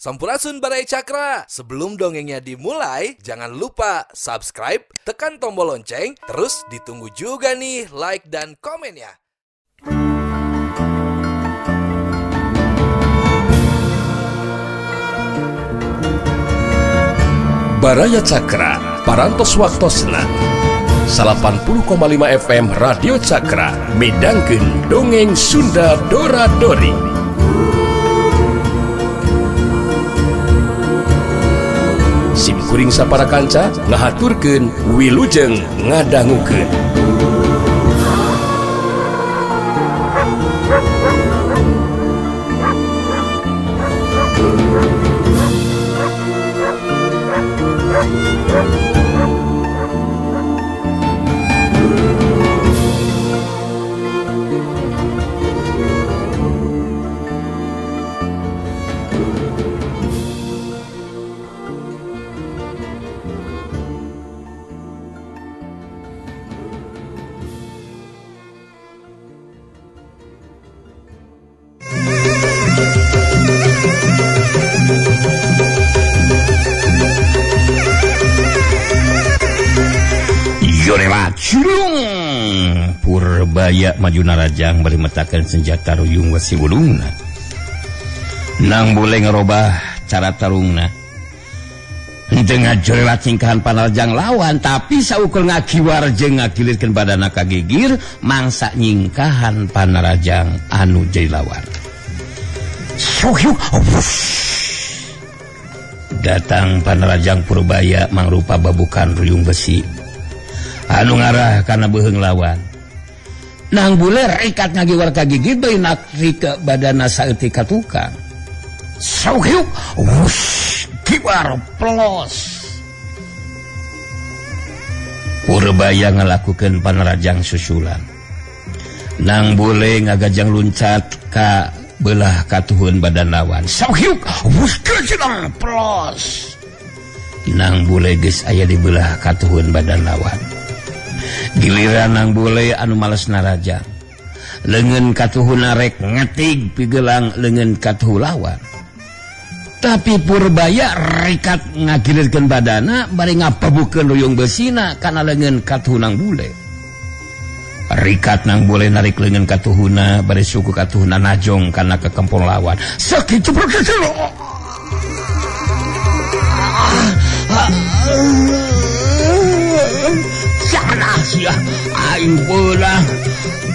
Sampurasun Barai Cakra. Sebelum dongengnya dimulai, jangan lupa subscribe, tekan tombol lonceng, terus ditunggu juga nih like dan komennya. Baraya Cakra, parantos waktosna 80,5 FM Radio Cakra, midangkeun dongeng Sunda Dora-Dori. Simkuring sapara kanca ngahaturkeun wilujeng ngadangukeun. Purbaya maju narajang bari metakeun senjata ruyung wesi wulungna. Nang boleh ngerobah cara tarungna. Henteu ngajorewat cingkahan panarajang lawan, tapi saukur ngakiwar jeung ngagilirkeun badana kagigir mangsa nyingkahan panarajang anu jadi lawan. Suhyuk. Datang panarajang Purbaya mangrupa babukan ruyung besi anu ngarah kana beuheung lawan. Nang bule rikat ngagiwar ka gigi deui nak rika badana saeutik ka tukang. Sauhyuk, wush, giwar plos. Purbaya ngalakukeun panarajang susulan. Nang bule ngagajang luncat ka belah katuhun badan lawan. Sauhyuk, wush, gajang plos. Nang bule geus aya di belah katuhun badan lawan. Giliran nang bule anu males narajang, leungeun katuhuna rek ngetig pigelang leungeun katuhu lawan. Tapi Purbaya rikat ngagilirkeun badana bari ngapabukeun ruyung besina kana leungeun katuhu nang bule. Rikat nang bule narik leungeun katuhuna bari suku katuhuna najong kana kekempon lawan. Sakitu berkecil. Sia aing peulah.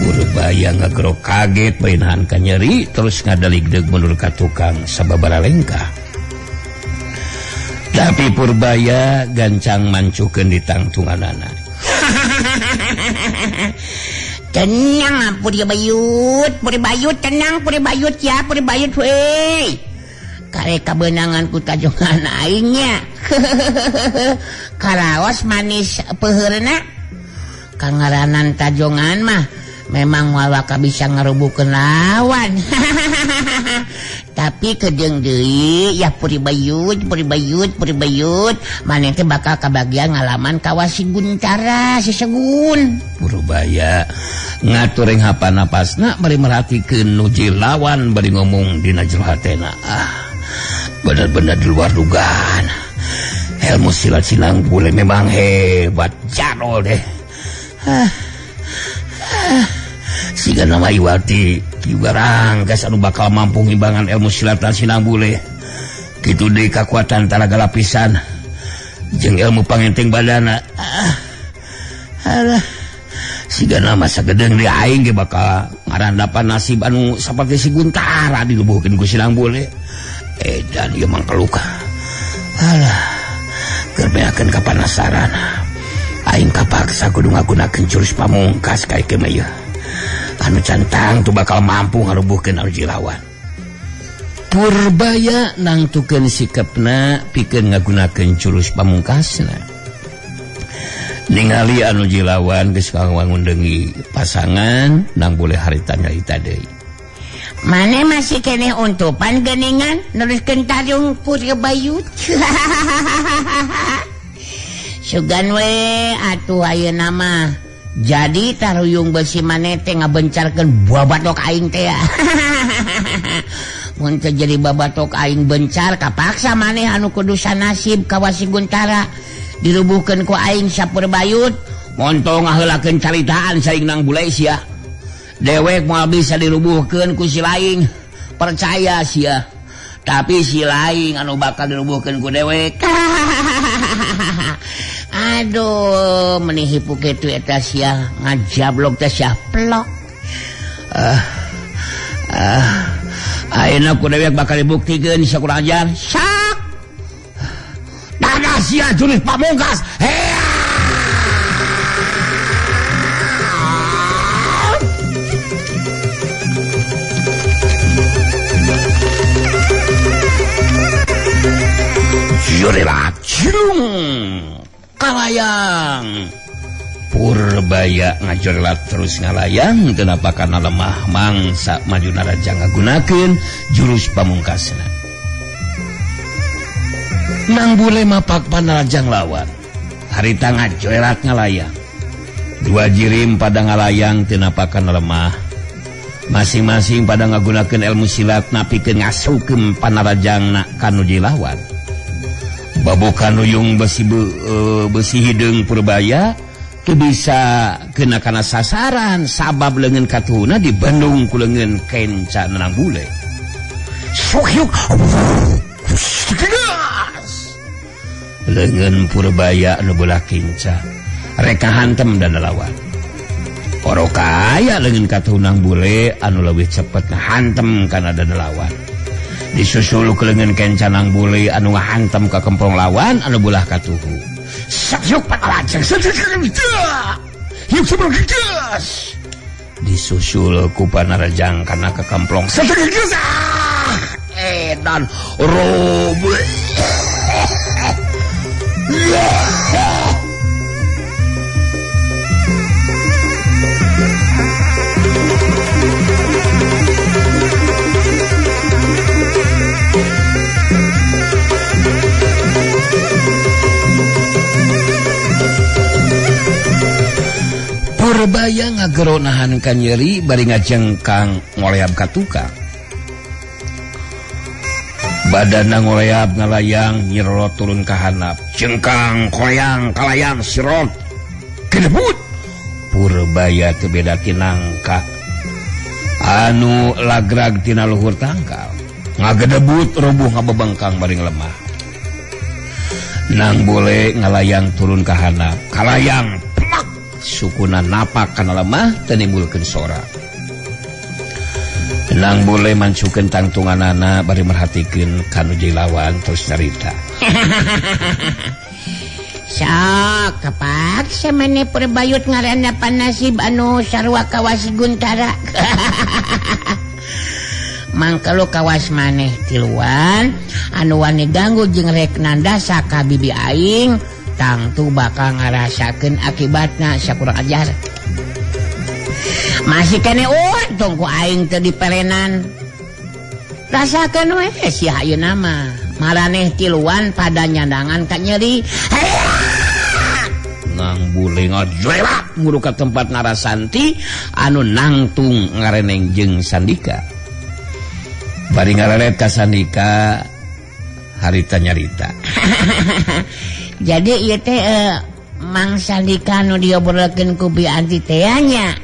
Purbaya ngagerok kaget bainahan ka nyeri terus ngadaligdeug mundur ka tukang sababaraha lengkah. Tapi Purbaya gancang mancukeun di tangtunganana. Tenang Purbayut tenang Purbayut ya Purbayut we. Karek kabeunangan ku tajongan aing nya. Karaos manis peuheurna. Kangaranan tajongan mah memang walaka bisa ngarubukeun lawan. Tapi kedeung deui ya Purbayut maneh teh bakal kabagian ngalaman kawasi Guntara sisegun. Purbaya ngatureng hapanapasna bari merhatikeun nuji lawan bari ngomong dina jero hatena. Benar-benar di luar dugaan. Ilmu silat sinang bule memang hebat jarol deh. Siga nama Iwati juga ranggas anu bakal mampu ngimbangan ilmu silatan sinang bule. Kitu deui kakuatan talaga lapisan jeung ilmu pangenteng badana. Siga nama sagedeung di aing ge bakal ngarandapan nasib anu saperti si Guntara dilubuhkeun ku sinang bule. Edan ieu mah peluka. Keur beakeun kapanasaran. Aing kapaksa kudu ngagunakeun jurus pamungkas kae kieu mah ieu. Anu cantang tuh bakal mampu ngarubuhkeun anu jilawan. Purbaya nangtukeun sikepna pikeun ngagunakeun jurus pamungkasna. Ningali anu jilawan geus kawangun deungi pasangan nang boleh harita nyarita deui. Mane masih keneh untupan geuningan neruskeun tarung Purbayut. Sugan we atuh ayeuna mah jadi taruyung besi maneh teh ngabencarkeun buah batok aing teh ya. mun teu jadi babatok aing bencar kapaksa maneh anu kudusan nasib ka Wasi Guntara dirubuhkeun ku aing Sapurbayut montong ngaheulakeun caritaan saing Nang Bule sia dewek moal bisa dirubuhkeun ku si laing percaya sia tapi si laing anu bakal dirubuhkeun ku dewek aduh menih hipu kitu eta sia ngajablok teh sia plok ayeuna ku dewek bakal dibuktikeun sakurang ajar sak dadah sia jurus pamungkas Jurila cung kalayang Purbaya ngajorlat terus ngalayang kenapa karena lemah mangsa majuna raja ngagunakeun jurus pamungkasna Nang Bule mapak panarajang lawan harita ngajorlat ngalayang dua jirim pada ngalayang kenapa karena lemah masing-masing pada ngagunakeun ilmu silat napikeun ngasukeun panarajangna kanu dilawan babokan uyung besi hidung Purbaya tu bisa kena kana sasaran sabab leungeun katuhuna di Bandung ku leungeun kenca Nang Bule sohyuk leungeun Purbaya anu beulah kenca reka hantem dan lawan orokaya leungeun katuh Nang Bule anu leuwih cepet hantem kana dan lawan disusul ke leungeun kenca Nang Bule anu ngahantem ka kemplong lawan anu beulah katuhu sakyuk panarajang yuk sebelum geus disusul ku panarajang kana ka kemplong geus dan robe Purbaya ngagero nahan ka nyeri bari ngajengkang ngoleab ka tukang badanna ngoleab ngalayang nyerot turun ka handap jengkang koyang kalayang sirot kedebut Purbaya teu beda ti nangka anu lagrag tina luhur tangkal ngagedebut rubuh ngabebengkang bari lemah Nang Bule ngalayang turun ka handap kalayang sukuna napak kana lemah teu nimbulkeun sora Nang Bule mancukeun tangtunganana bari merhatikeun kanu dilawan terus nyarita sok kapaksa maneh Purbayut ngarandapan nasib anu sarua ka Wasi Guntara mangkalo kawas maneh tiluan anu wani ganggu jeung rek nandasa ka bibi aing tangtu bakal ngarasakeun akibatna sakurang ajar masih kene untung ku aing teu diperenan rasakeun we sia ayeuna mah maraneh tiluan pada nyandangan ka nyeri Nang Bule ngajlelak nguru ka tempat Narasanti anu nangtung ngareneng jeung Sandika bari ngareret ka Sandika harita nyarita jadi ieu teh Mang Sandika nu diobrolkeun ku Bi Anti teh nya.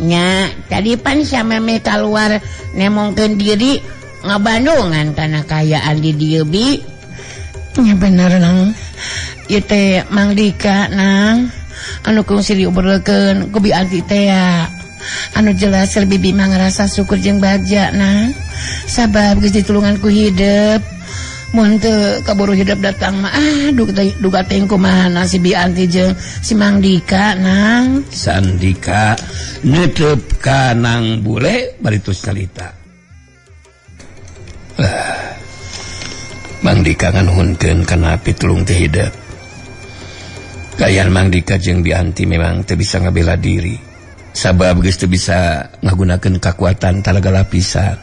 Nya tadi pan sameme kaluar nemongkeun diri ngabandungan kana kayaan di dieu Bi. Nya bener nang. Ieu teh Mang Dika nang anu kungsi diobrolkeun ku Bi Anti teh anu jelas Bibi mah ngarasa syukur jeung bagja nang. Sabab geus ditulungan ku hideep. Mun teu kaburu hidup datang mah duga teh kumaha si Bi Anti jeung si Mang Dika nang. Sandika neuteup ka Nang Bule bari tos calita. Mang Dika nganuhunkeun kana pitulung teh hideep. Gayaan Mang Dika jeung Bi Anti memang teu bisa ngabela diri. Sabab geus teu bisa ngagunakeun kakuatan talaga lapisan.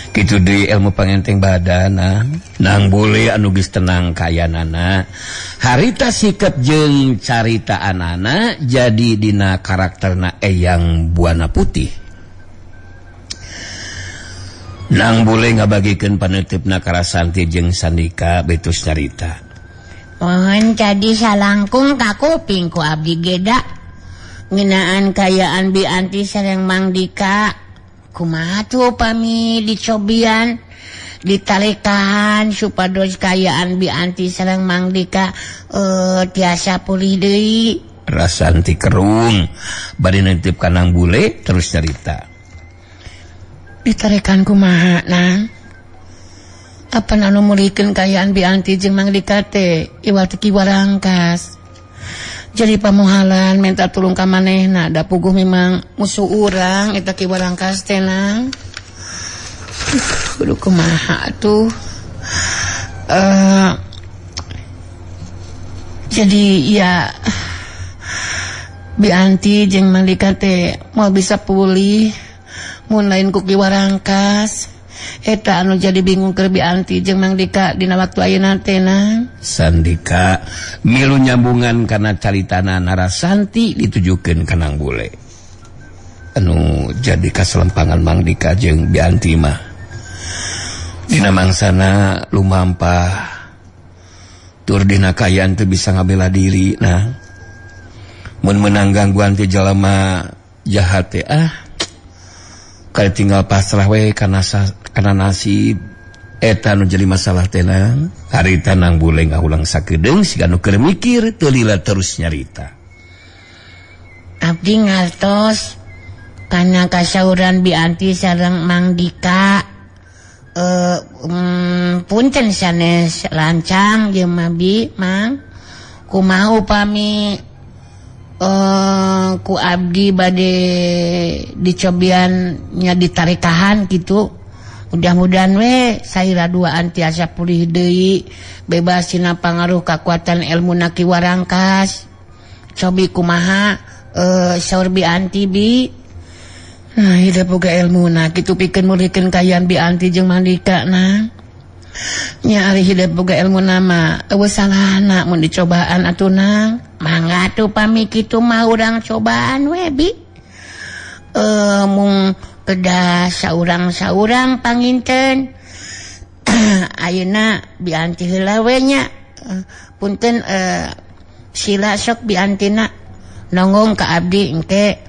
Kitu deui ilmu pangenteng badana. Nang Bule anu geus tenang kayanana harita sikep jeung caritaanana jadi dina karakterna Eyang Buana Putih. Nang Bule ngabagikeun panetepna ka Rasanti jeung Sandika betus carita. Mohon jadi salangkung ka kuping ku abdi geda. Ngeunaan kayaan Bianti sareng Mang Dika. Kumaha tuh pami dicobian ditarekahan supados kayaan Bianti sareng Mang Dika tiasa pulih deui. Rasanti kerung bari netep ka Nang Bule terus carita. Ditarekan kumaha Nang? Apa anu mulikeun kayaan Bianti jeung Mang Dika teh iwal teu kiwarangkas. Jadi pamuhalan minta tulung ka manehna da puguh memang musuh urang eta kiwarangkas teh Nang. Kudu kumaha tuh. Jadi ya Bianti jeung Mang Dika teh moal bisa pulih mun lain ku kiwarangkas eta anu jadi bingung keur Bianti jeung Mang Dika dina waktu ayeuna teh Nang. Sandika milu nyambungan kana caritana Rasanti ditujukeun ka Nang Bule. Anu jadi kaselempangan Mang Dika jeung Bianti mah dina mangsana lumampah tur dina kayaan teu bisa ngabela diri. Nah mun menang gangguan ti jalema jahat teh kali tinggal pasrah we kana nasib eta nu jadi masalah teh Nang. Harita Nang Bule ngahulang sakedeung siga nu keur mikir teu lila terus nyarita. Abdi ngartos kana kasauran Bianti sareng Mang Dika punten sanes lancang jeung Mabi Mang kumaha upami ku abdi bade dicobian nya ditarekahan gitu. Mudah-mudahan we saira duaan tiasa pulih deui bebas tina pangaruh kakuatan ilmu na kiwarangkas. Cobi kumaha saur Bianti Bi. Nah, hidup boga ilmu na kitu pikeun mulikeun kayaan Bianti jeung Mang Dika Nang. Nya ari hidup boga ilmu nama eueuh salahna mun dicobaan atuh Nang. Mangga tuh pami kitu mah urang cobaan we Bi. Mung kedah saurang-saurang panginten. Ayeuna Bianti heula we nya. Punten sila sok Biantina nongong ka abdi engke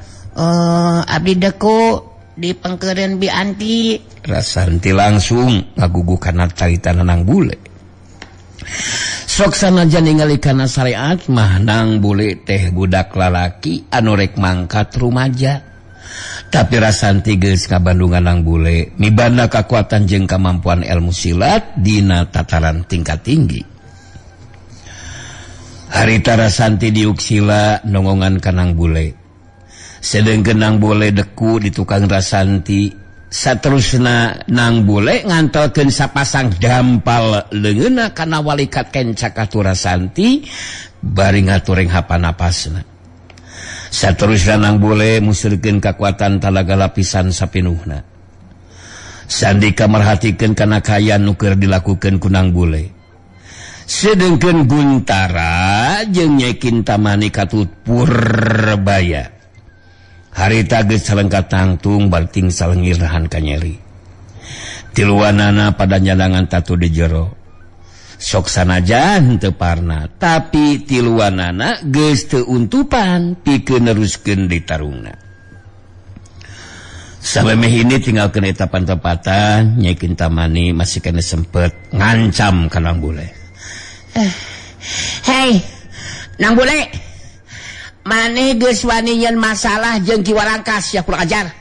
abdi deku di pengkeureun Bianti. Rasanti langsung ngagugu kana caritana Nang Bule. Sok sanajan ningali kana syariat mah Nang Bule teh budak lalaki anu rek mangkat rumaja. Tapi Rasanti geus kabandungan Nang Bule mibanda kakuatan jeung kamampuan ilmu silat dina tataran tingkat tinggi. Harita Rasanti diuk sila nongongan ka Nang Bule. Sedengkeun Nang Bule deku di tukang Rasanti. Saterusna Nang Bule ngantolkeun sapasang dampal leungeunna kana walikat kenca katu Rasanti bari ngatureng hapanapasna. Saterusna Nang Bule musurkeun kakuatan talaga lapisan sapinuhna. Sandika merhatikeun kana kayaan nu keur dilakukeun ku Nang Bule. Sedengkeun Guntara jeung Nyai Kintamani katut Purbaya. Harita geus salengkat tangtung balting salengirahan kanyeri. Tiluanana pada nyadangan tatu di jero. Sok sanajan teu parna, tapi tiluanana geus teu untupan pikeun neruskeun di tarungna. Salemeh ini tinggalkeun eta pantepatan, Nyai Kintamani masih kena sempet ngancam ka Nang Bule. Hei, Nang Bule. Maneh geus wani nyeun masalah jeung kiwarangkas ya kurang ajar.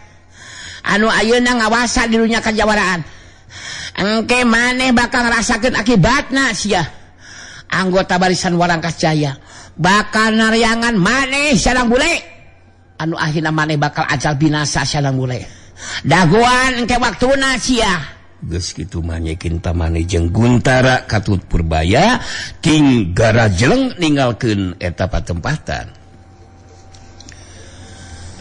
Anu ayeuna ngawasa di dunya kajawaraan. Engke maneh bakal ngarasakeun akibatna sia. Anggota barisan Warangkas Jaya bakal naryangan maneh sia Nang Bule. Anu akhirna maneh bakal ajal binasa sia Nang Bule. Dagoan engke waktuna sia. Geus kitu mah Nyai Kintamani jeung Guntara katut Purbaya ting garajeleng ninggalkeun eta patempatan.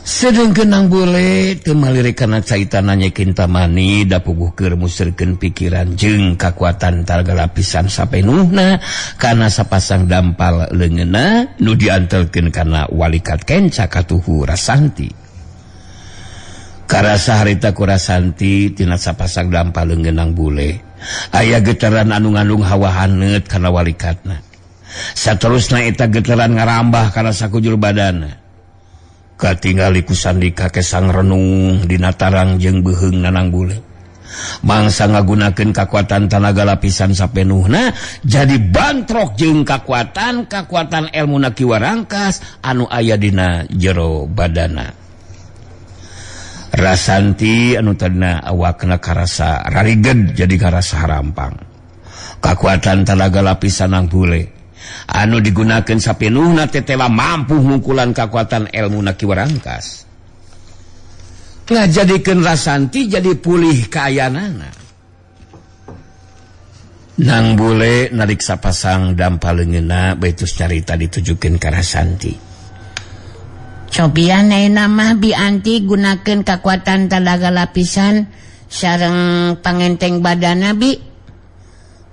Sedengkeun Nang Bule teu malirik kana caitana Nyai Kintamani da puguh keur musirkeun pikiran jeung kakuatan talaga lapisan sapenuhna kana sapasang dampal leungeunna nu diantelkeun kana walikat kenca katuhu Rasanti. Karasa harita Kurasanti tina sapasang dampaleun ngeunang bule aya getaran anu ngandung hawa haneut kana walikatna. Saterusna eta getaran ngarambah kana sakujur badanna. Katingali ku Sandika kesang renung dina tarang jeung beuheung nanang bule. Mangsa ngagunakeun kakuatan tanaga lapisan sapenuhna jadi bantrok jeung kakuatan elmuna Ki Warangkas anu aya dina jero badana. Rasanti anu tadina awakna karasa rariged jadi karasa harampang. Kakuatan tanaga lapisan nang bule anu digunakeun sapenuhna teh telah mampu ngungkulan kakuatan elmuna Ki Warangkas. Ngajadikeun Rasanti jadi pulih kaayanana. Nang bule narik sapasang dampaleungeunna baitus carita ditujukeun ka Rasanti. Cobian ayeuna mah Bi Anti gunakeun kakuatan telaga lapisan sareng pangenteng badana Bi.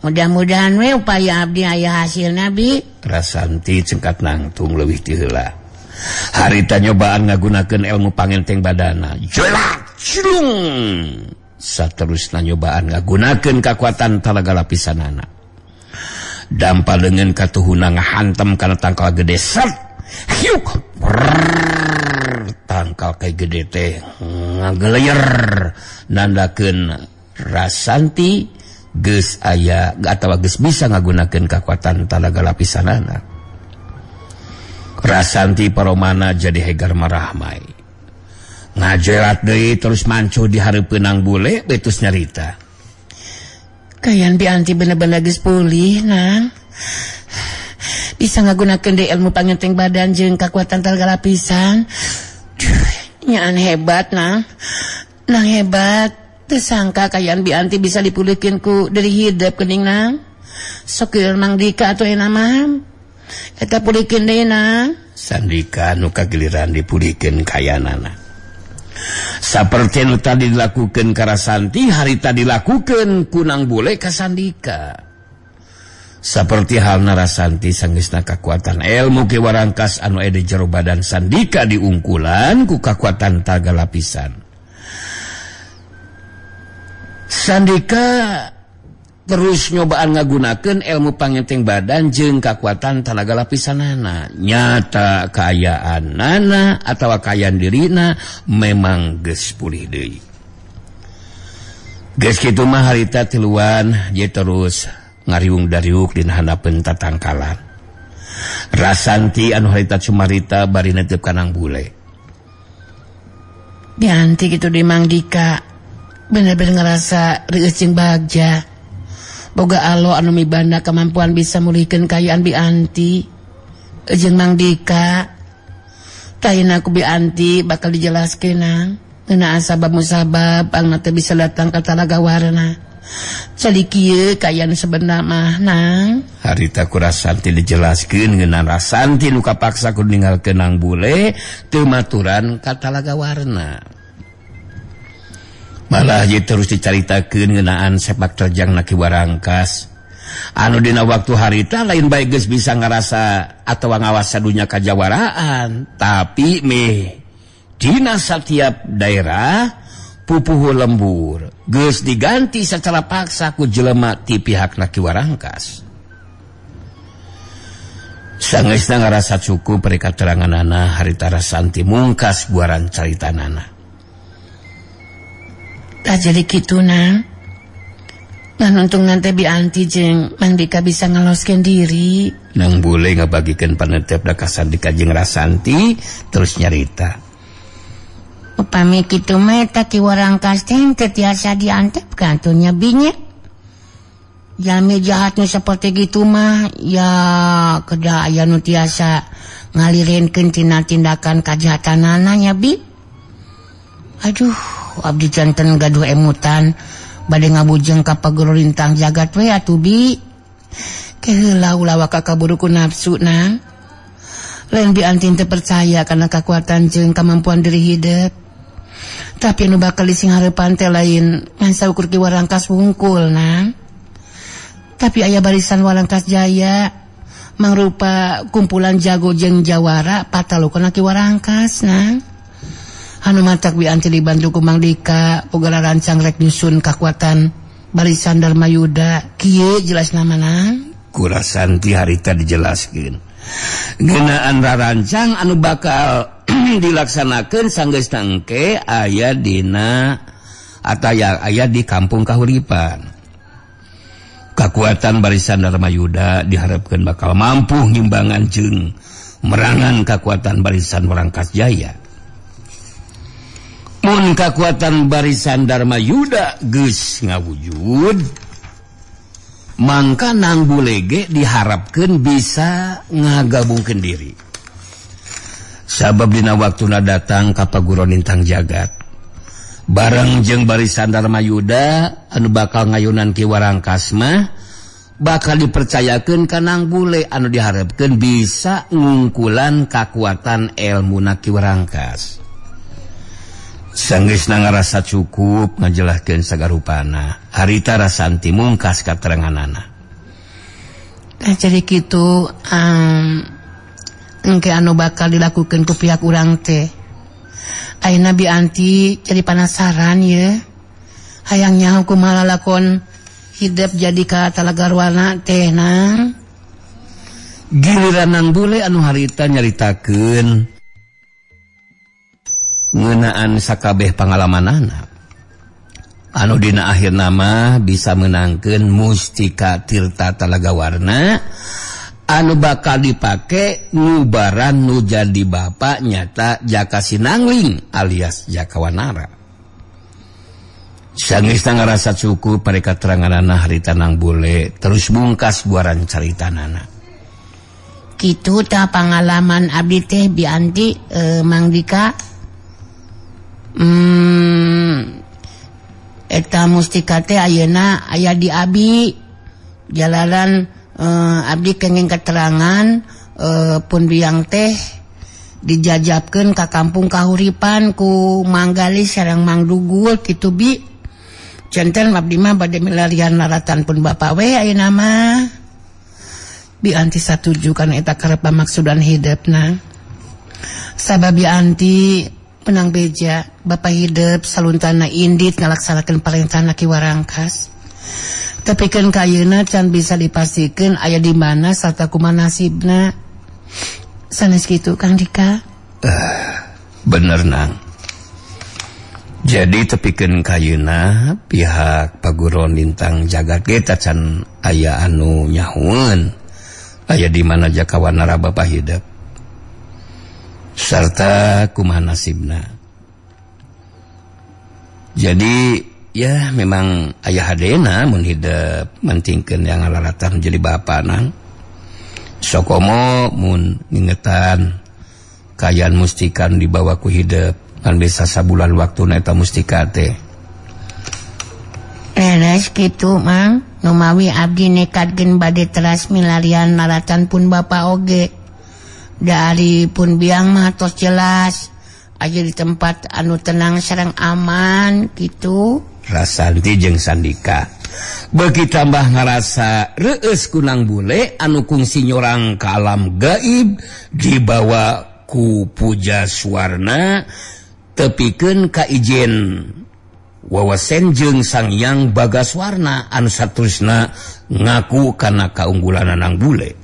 Mudah-mudahan we upaya abdi aya hasilna Bi. Rasanti cengkat nangtung leuwih ti heula. Harita nyobaan ngagunakeun ilmu pangenteng badana. Jelak cilung. Saterusna nyobaan ngagunakeun kakuatan telaga lapisanana. Dampaleungeun katuhuna ngahantem kana tangkal gede set. Hiuk tangkal kay gede teh ngageleyer nandakeun Rasanti geus aya atawa geus bisa ngagunakeun kakuatan telaga lapisanana. Rasanti paromana jadi hegar marahmai. Ngajerat deui terus mancu di hareupeun nang bule betus nyarita. Kayan Bi Anti bener-bener geus pulih nang. Bisa ngagunakeun deui ilmu pangenteng badan jeung kakuatan telaga lapisan. Nyaan hebat nang. Nang hebat. Teu sangka kayan Bi Anti bisa dipulihkeun ku dari hidup geuning nang. Sok Mang Dika atuh euna mah. Eta pulihkeun deui nang. Sandika nu kagiliran dipulihkeun kayanana. Saperti nu tadi dilakukeun ka Rasanti harita dilakukeun ku nang bule ka Sandika. Saperti halna Rasanti sanggeusna kakuatan ilmu Ki Warangkas anu aya di jero badan Sandika diungkulan ku kakuatan telaga lapisan. Sandika terus nyobaan ngagunakeun ilmu pangenteng badan jeung kakuatan telaga lapisanana. Nyata kaayaanana atawa kaayaan dirina memang geus pulih deui. Geus kitu mah harita tiluan ye terus ngariung-dariuk dina handapeun tatangkalan. Rasanti anu harita cumarita bari netep ka nang bule. Bi Anti kitu di Mang Dika bener-bener ngerasa reueus jeung bagja. Boga Allah anu mibanda kemampuan bisa mulihkeun kaayaan Bi Anti jeung Mang Dika. Tayna ku Bi Anti bakal dijelaskeun nang ngeunaan sabab musabab angna teu bisa datang ka talaga warna. Cali kieu kaayaan sebenarnya mah nang. Harita ku Rasanti dijelaskeun ngeunaan Rasanti nu kapaksa kudu ninggalkeun nang bule teu maturan ka talaga warna. Malah ye terus dicaritakeun ngeunaan sepak terjangna Ki Warangkas anu dina waktu harita lain bae geus bisa ngarasa atawa ngawasa dunya kajawaraan, tapi meh dina setiap daerah pupuh lembur geus diganti secara paksa ku jelema ti pihakna Ki Warangkas. Sangeusna ngarasa cukup pari kateranganana harita Rasanti mungkas guaran caritanana. Tak jadi kitu nang. Ngan untung nanti Bi Anti jeung Mang Dika bisa ngaloskeun diri. Nang bule ngabagikeun panetep da ka Sandika jeung Rasanti terus nyarita. Upami kitu mah eta Ki Warangkas teh teu tiasa diantep ka atunya binya. Jalmi jahatnya seperti gitu mah ya kedah aya nu tiasa ngalireunkeun tina tindakan kajahatanana nya Bi. Aduh, abdi janten gaduh emutan bade ngabujeng ka pagero lintang jagat we atuh Bi. Keheula ulah waka kaburu ku nafsu nang. Lain Bi Anti teu percaya kana kekuatan jeung kemampuan diri hidup. Tapi anu bakal dising hareupan teh lain ngan saukur Ki Warangkas wungkul nang. Tapi aya barisan Warangkas Jaya mangrupa kumpulan jago jeung jawara patalukna Ki Warangkas nang. anu matak Bianti dibantu ku Mang Dika boga rancang rek nyusun kakuatan barisan Darmayuda kieu jelasna manang Kurasanti harita dijelaskeun ngeunaan rarancang anu bakal dilaksanakeun sanggeusna engke aya dina ataya aya di kampung kahuripan. Kakuatan barisan Darmayuda diharapkeun bakal mampu ngimbangan jeung merangan kakuatan barisan Warangkas Jaya. Mun kakuatan barisan Darmayuda geus ngawujud, mangka Nang Bule ge diharapkeun bisa ngagabungkeun diri. Sabab dina waktuna datang ka paguron Lintang Jagat. Bareng jeung barisan Darmayuda anu bakal ngayunan ki Warangkas mah bakal dipercayakeun ka Nang Bule anu diharapkeun bisa ngungkulan kakuatan elmuna ki Warangkas. Sanggeusna ngarasa cukup ngajelaskeun sagarupana, harita Rasanti mungkas kateranganana. Jadi kitu engke anu bakal dilakukeun ku pihak urang teh. Ayeuna Bianti jadi penasaran ya. Hayangnya kumaha lakon hidup jadi ka Talagarwana teh Nang. Giliran Nang Bule anu harita nyaritakeun ngeunaan sakabeh pangalamanana. Anu dina akhir nama bisa menangkeun mustika Tirta Talagawarna anu bakal dipake ngubaran nu jadi bapak nyata Jaka Sinangling alias Jaka Wanara. Sanggeusna ngarasa cukup pare kateranganana harita Nang Bule terus bungkas buaran caritanana. Kitu tah pangalaman abdi teh Bianti Mang Dika. Eta mustika teh ayeuna aya di abi jalaran abdi kenging keterangan pun biang teh dijajabkeun ka kampung kahuripan ku Mang Galis sareng Mang Dugul kitu Bi. Centen abdi mah bade milarian naratan pun bapak we ayeuna mah. Bianti satuju kana eta karep pamaksudan hidupna. Sabab Bianti penang beja bapak hidup saluntana indit ngalaksanakeun parentahna ki Warangkas. Tapi kan kayeuna can bisa dipastikan aya di mana sarta kumaha nasibna. Sanes kitu Kang Dika. Bener Nang. Jadi tepikeun kayeuna pihak paguron Lintang Jagat ge can aya anu nyahueun aya di mana Jaka Wanara bapak hidup. Sarta kumaha nasibna. Jadi ya memang ayah hadena mun hidup mentingkeun yang ngalaratan jadi bapak Nang. Sokomo mun ngingetan kayan mustikan dibawa ku hidup kan bisa sabulan waktu eta mustika teh. Leres kitu Mang, nu mawi abdi nekatkeun bade teras milarian naratan pun bapak oge. Dari pun biang mah tos jelas aja di tempat anu tenang sareng aman gitu. Rasanti jeung Sandika beuki tambah ngarasa reueus ku Nang Bule anu kungsi nyorang ka alam gaib dibawa ku Puja Suwarna tepikeun ka ijen wawasen jeung Sang Hyang Bagaswarna anu saterusna ngaku kana kaunggulan Nang Bule.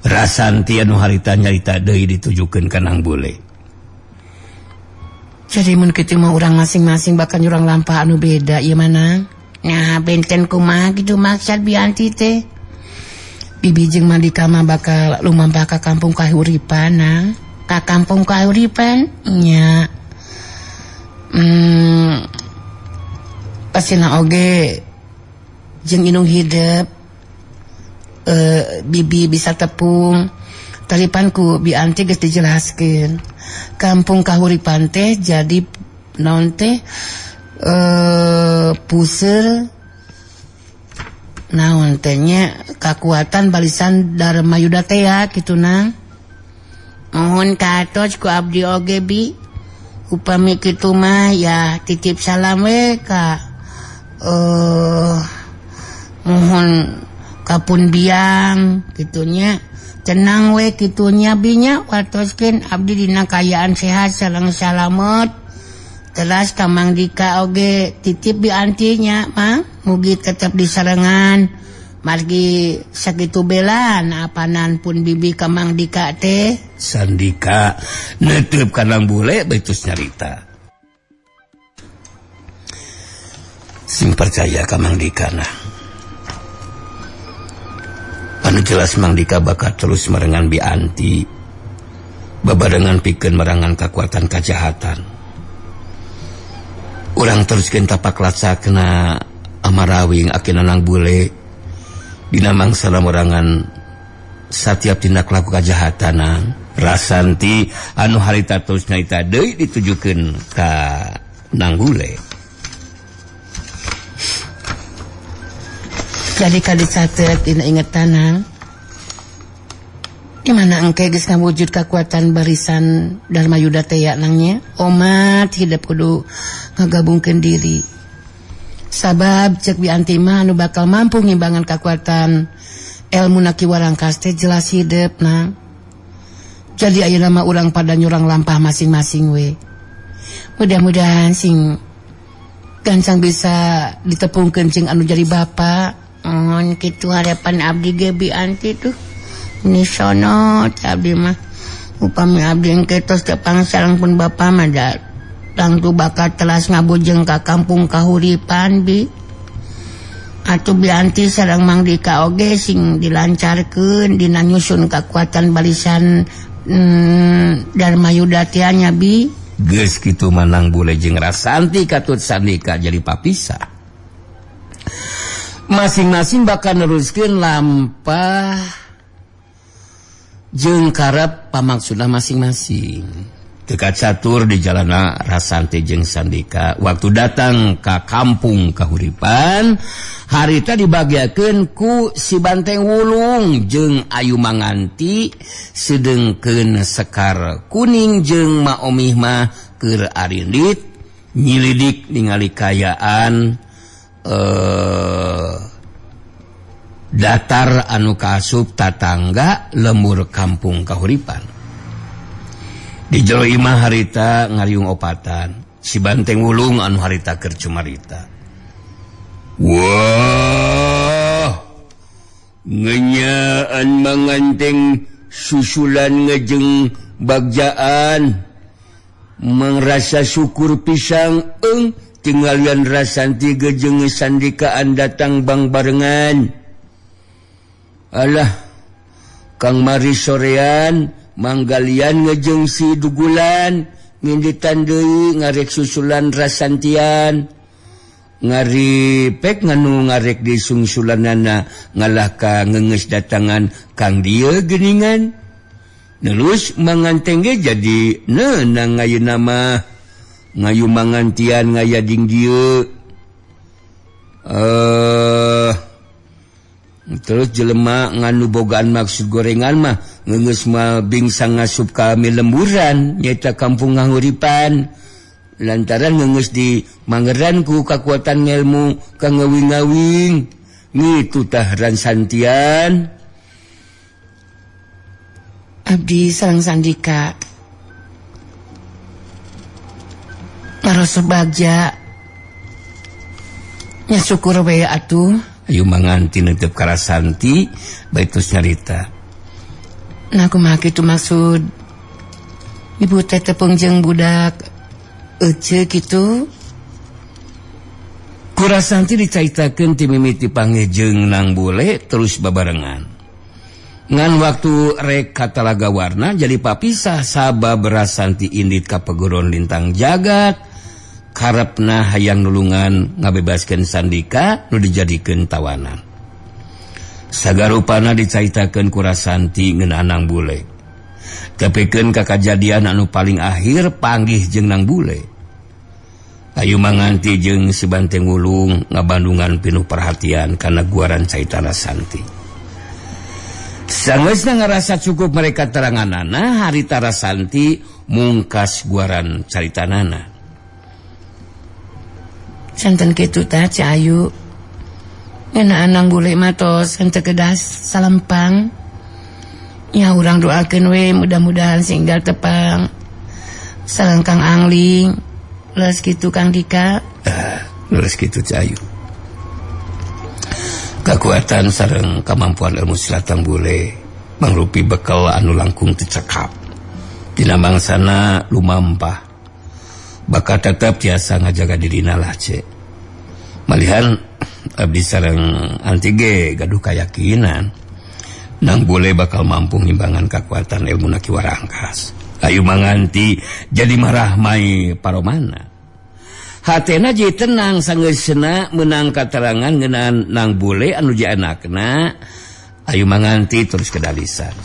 Rasanti anu harita nyarita deui ditujukeun ka Nang Bule. Jadi mun kitu mah urang masing-masing bakal nyurang lampah anu beda ieu mana. Nah, benten kumaha kitu maksud Bianti teh. Bibi jeung Mandika mah bakal lumampah ka kampung kahuripan Nang. Ka kampung kahuripan nya. Pasina oge jeung inung hidup bibi bisa tepung talipanku Bianti geus dijelaskeun kampung kahuripan teh jadi naon teh puseur naon teh nya kakuatan barisan Darmayuda teh ya kitu Nang. Mohon katos ku abdi oge Bi upami kitu mah ya titip salam we ka mohon kapun biang gitunya tenang we gitunya binya watoskeun abdi dina kayaan sehat sareng salamet teras ka Mang Dika oge titip bi antinya Mang mugi tetep disarengan margi sakitu belan apanan pun bibi ka Mang Dika teh Sandika neuteub ka Nang Bule baitus nyarita sing percaya ka Mang Dika nah anu jelas Mang Dika bakat terus merengan bi anti babarengan pikeun merangan kakuatan kajahatan urang teruskeun tapak laksana amarawing akeuna Nang Bule dina mangsa merangan satiap tindak laku kajahatan Rasanti anu harita terus nyarita deui ditujukeun ka Nang Bule. Jadi kali catet dina ingetanang gimana engke geus ngawujud kekuatan barisan Dharma Yuda teh ya nangnya omat hidup kudu ngagabungkeun diri sabab cek bi anti mah anu bakal mampu ngimbangan kekuatan ilmu naki warangkas teh jelas hidup nang jadi ayeuna mah urang pada nyurang lampah masing-masing we mudah-mudahan sing gancang bisa ditepungkeun jeung anu jadi bapak kitu harapan abdi ge bi anti tuh ini sono abdi mah upami abdi engke tos teu pangsareng pun bapa mah da tangtu bakat telas ngabujeng ka kampung kahuripan bi atuh bi anti sareng Mang Dika oge sing dilancarkeun dina nyusun kekuatan barisan Dharma Yuda teh nya bi geus kitu mah Nang Bule jeung Rasanti katut Sandika jadi papisah masing-masing bakal neruskeun lampah jeung karep pamaksudna masing-masing teka catur di jalana Rasanti jeung Sandika waktu datang ka kampung kahuripan harita dibagiakeun ku si Banteng Wulung jeung Ayu Manganti sedengkeun Sekar Kuning jeung Maomih mah keur arindit nyilidik ningali kayaan datar anu kaasup tatangga lembur kampung kahuripan di jero imah harita ngariung opatan si Banteng Wulung anu harita keur cumarita wah ngenyaan manganteng susulan ngejeng bagjaan mengrasa syukur pisang tinggalian Rasanti gejeng Sandikaan datang bang barengan alah Kang Mari sorean manggalian ngejeng si Dugulan nginditan deui ngarek susulan Rasantian ngaripek nganu ngarek di sungsulanana ngalah ka ngeungeus datangan Kang dieu geuningan terus manganteng ge jadi neunang ayeuna mah ngayu mangantian ngayading dieu terus jelema nganu bogaan maksud gorengan mah ngeungeus mah bingsang ngasup ka lemburan nyaeta kampung ngahuripan lantaran ngeungeus di mangeran ku kakuatan ngelmu ka ngawing-ngawing ngitu tah Rasantian abdi sareng Sandika maros bagja nya syukur we atuh Ayu Manganti neuteup ka Rasanti baitus nyarita nah kumaha kitu maksud ibu teh tepung jeung budak ece kitu ku Rasanti dicaritakeun ti mimiti pangejeng Nang Bule terus babarengan ngan waktu rek katalaga warna jadi papisah sabab Rasanti indit ka peguron lintang jagat karepna hayang nulungan ngabebaskeun Sandika nu dijadikeun tawanan sagarupana dicaritakeun ku Rasanti ngeunaan Nang Bule tepikeun ka kajadian anu paling akhir panggih jeung Nang Bule Ayu Manganti jeung si Banteng Wulung ngabandungan pinuh perhatian kana guaran carita Rasanti sangeusna ngarasa cukup mereka teranganana harita Rasanti mungkas guaran caritanana santen kitu tah Ci Ayu ngeunaan bule matos henteu kedas salempang. Ya urang doakeun we mudah-mudahan singgal tepang. Sareng Kang Angling. Leus kitu Kang Dika. Leus kitu Cayu. Kekuatan sareng kemampuan ilmu silatang bule mangrupi bekal anu langkung teu cekap. Dina bangsana lumampah. Bakal tetap biasa ngajaga dirina lah cek. Malihan abdi sareng antige gaduh kayakinan nang bule bakal mampu ngimbangan kekuatan ilmu naki warangkas. Ayu manganti jadi marah mai paromana. Hatena jadi tenang sanggeusna menang katerangan ngeunaan nang bule anu jadi anakna. Ayu manganti terus kedalisan.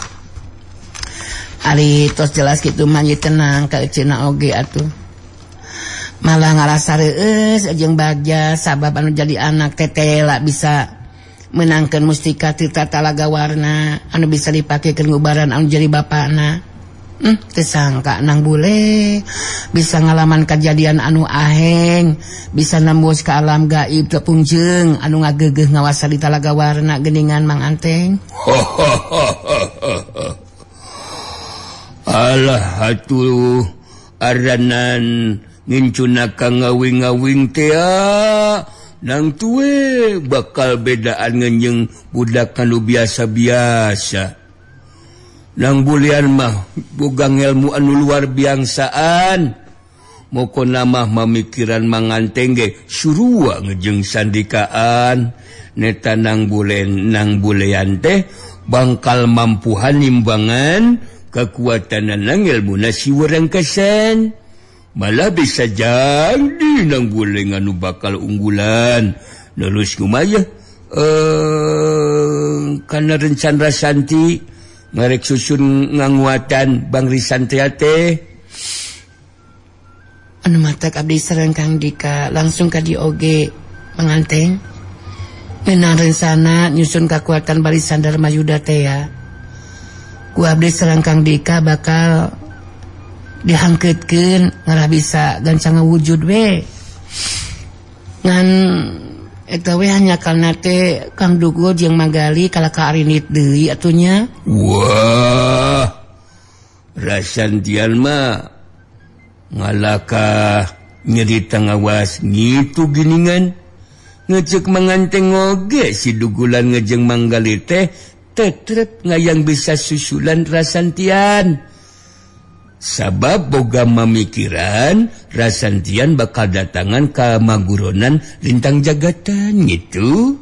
Ari tos jelas kitu mah tenang ka eceuna oge atuh. Malah ngarasa reueus jeung bagja sabab anu jadi anak tetela bisa menangkan mustika tirta talaga warna anu bisa dipakekeun ngubaran anu jadi bapakna. Teu sangka nang bule bisa ngalaman kejadian anu aheng, bisa nembus ka alam gaib tepungjeung anu ngageugeuh ngawasa di talaga warna geuningan Mang Anteng. Alah atuh aranan ngincuna ka ngawing-ngawing teh nang tuwe bakal bedaan ngeunjeng budak anu biasa-biasa. Nang bulian mah boga ilmu anu luar biangsaan. Mokona mah mamikiran Mang Anteng ge surua ngejeng sandikaan. Neta nang bulean teh bangkal mampuhan nimbangan kekuatan nang ilmu si urang kesan. Malah bisa jadi nang bule anu bakal unggulan. Nulus kumaya kana rencana Santi ngarek susun nganguatan Bang Risanti teh. Anu matak abdi sareng Kang Dika langsung ka di oge Mang Anteng. Ngeunaan rencana nyusun kekuatan barisan Dharma Yuda teh ya. Ku abdi sareng Kang Dika bakal dihangkeutkeun ngarah bisa gancang ngawujud we. Ngan eta we hanya kalna teh Kang Dugo jeung Magali kalaka arinit deui atunya. Wah. Rasantian mah ngalaka nyerita ngawas ngitu giningan. Ngecek Mang Anteng oge si Dugulan ngejeng Magali teh tetep ngayang bisa susulan Rasantian. Sabab boga mamikiran Rasantian bakal datangan ka maguronan lintang jagatan gitu.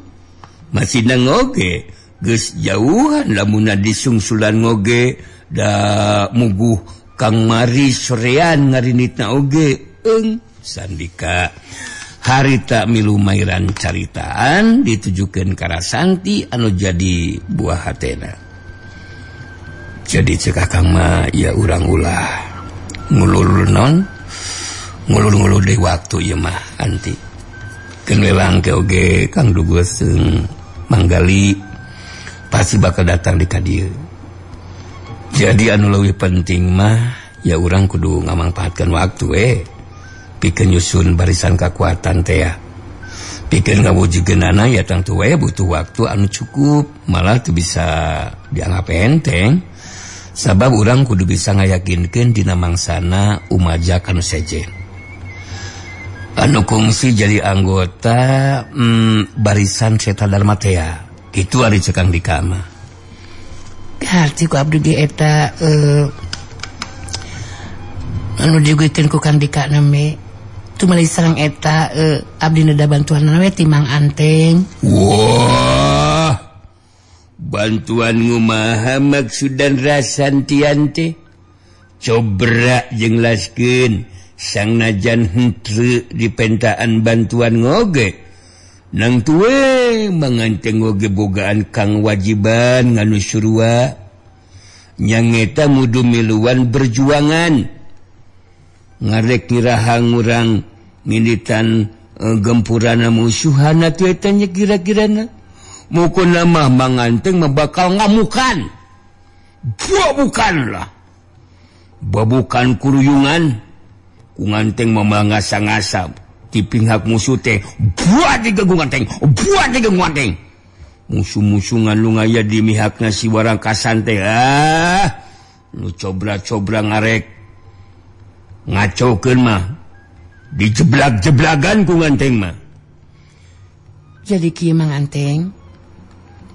Masih nang oge geus jauhan lamunna disungsulan ngoge da muguh Kang Mari sorean ngarinitna oge. Sandika harita milu mairan caritaan ditujukeun ka Rasanti anu jadi buah hatena. Jadi cek akang mah ya urang ulah ngulur deh waktu ya mah anti. Keun welang ke oge Kang Dugo jeung Manggali pasti bakal datang di ka dieu. Jadi anu leuwih penting mah ya urang kudu ngamangpaatkeun waktu pikeun nyusun barisan kekuatan teh ya. Pikeun ngawujudkeunana ya tangtu we butuh waktu anu cukup, malah teu bisa dianggap enteng. Sabab urang kudu bisa ngayakinkeun dina mangsana umaja kanu sejen. Anu kungsi jadi anggota barisan Seta Dharma teh. Kitu ari cek Kang Dika mah. Harti ku abdi ge eta anu digeukeun ku Kang Dika name. Tumali sareng eta abdi neda bantuanna we ti Mang Anteng. Wah. Bantuan ngumaha maksudan Rasantian teh. Cobra jeung laskeun sang najan henteu dipentaan bantuan ngoge. Nang tuwe Mang Anteng ngoge bogaan kang wajiban nganu surua. Nyangeta mudu miluan berjuangan. Ngarek ngirahang urang militan gempurana musuhana tu eta nya kira-kirana. Mukuna mah Mang Anteng bakal ngamukan. Bukan lah. Babukan kuruyungan. Ku Anteng mah ngasa-ngasa ti pihak musuh teh buat digegungan teng musuh-musuh nganu ngaya di mihakna si Warangkasan teh nu cobra-cobra ngarek ngacokeun mah dijeblak-jeblagan ku nganteng mah. Jadi kieu Mang Anteng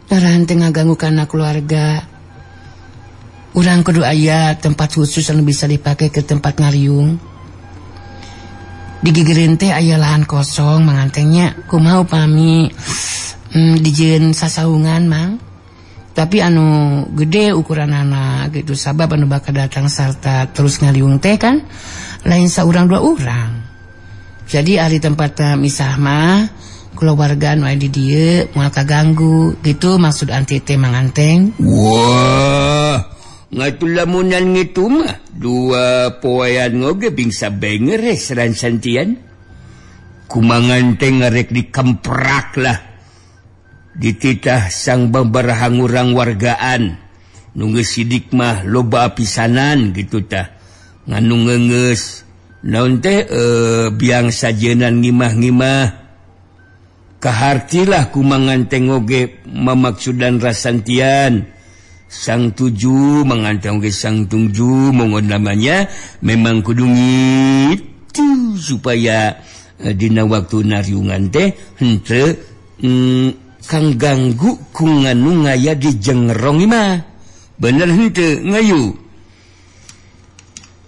narahan teh ngaganggu kana keluarga. Urang kudu aya tempat khusus anu bisa dipake ke tempat ngariung. Di gigireun teh aya lahan kosong Mang Antengnya kumaha upami dijieun sasaungan Mang. Tapi anu gede ukuranana gitu sabab anu bakal datang sarta terus ngariung teh kan lain saurang dua urang. Jadi ahli tempat misah mah keluarga nu aya di dieu moal kaganggu gitu maksud anti teh Mang Anteng. Wah, ngatul lamunan ngitu mah dua poean ngoge bingsa benger seran santian. Kumang Anteng ngarek dikemprak lah. Dititah sang babarahang urang wargaan. Nu geus sidik mah loba pisanan gitu tah. Nganu ngeungeus naon teh biang sajeunan ngimah-ngimah. Kahartilah kumang Anteng oge mamaksudan rasantian sang tuju manganteng oge sang tuju mongon namanya memang kudu ngitu supaya dina waktu nariungan teh henteu kang ganggu ku nganu ngaya di jengerong mah bener henteu ngayu.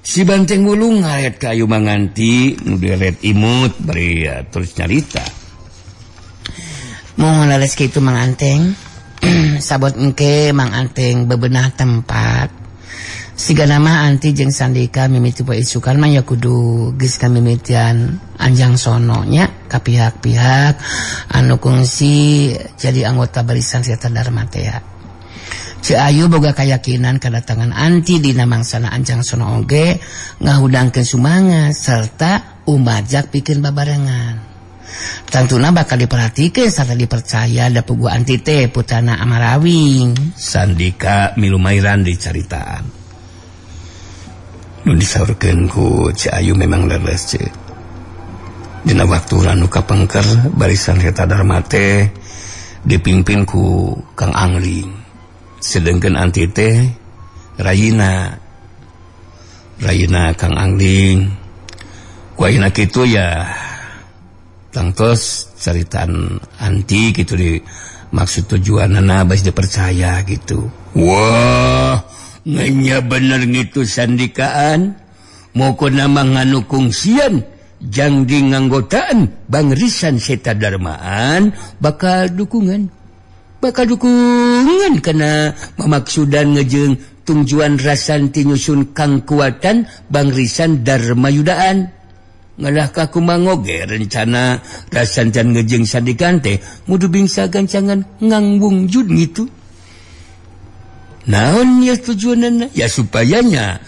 Si Banteng Wulung ngaret ka ayu manganti nu deret imut bari terus nyarita. Mau ngaleles kitu Mang Anteng. Sabot engke Mang Anteng bebenah tempat. Sigana mah anti jeung Sandika mimiti poe isukan mah ya kudu geus kamimitian anjang sono nya ka pihak-pihak anu kungsi jadi anggota barisan Seta Dharma teh. Ci Ayu boga kayakinan kedatangan anti dina mangsana anjang sono oge ngahudangkeun sumanga serta umajak pikeun babarengan. Tantuna bakal diperhatikeun sarta dipercaya da pugu anti teh putana Amarawing. Sandika milumairan dicaritaan. Nu disaurkeun ku Ci Ayu memang leres ce. Dina waktu anu kapengker barisan Seta Dharma teh dipimpin ku Kang Angling. Sedengkeun anti teh Rayina Kang Angling. Ku ayeuna kitu ya tangtos caritaan anti gitu di maksud tujuanana bas dipercaya gitu. Wah, nganya bener gitu sandikaan. Mau ko nama nganu kungsian jang di nganggotaan bangrisan Seta Dharmaan bakal dukungan karena memaksudan ngejeung tungjuan rasanti nyusun kang kuatan bangrisan Dharma Yudaan. Ngalah kaku mangoge rencana rasantan ngejeng sandikan teh mudu bingsa gancangan ngangwung jud gitu. Naon ya tujuanana? Ya supayanya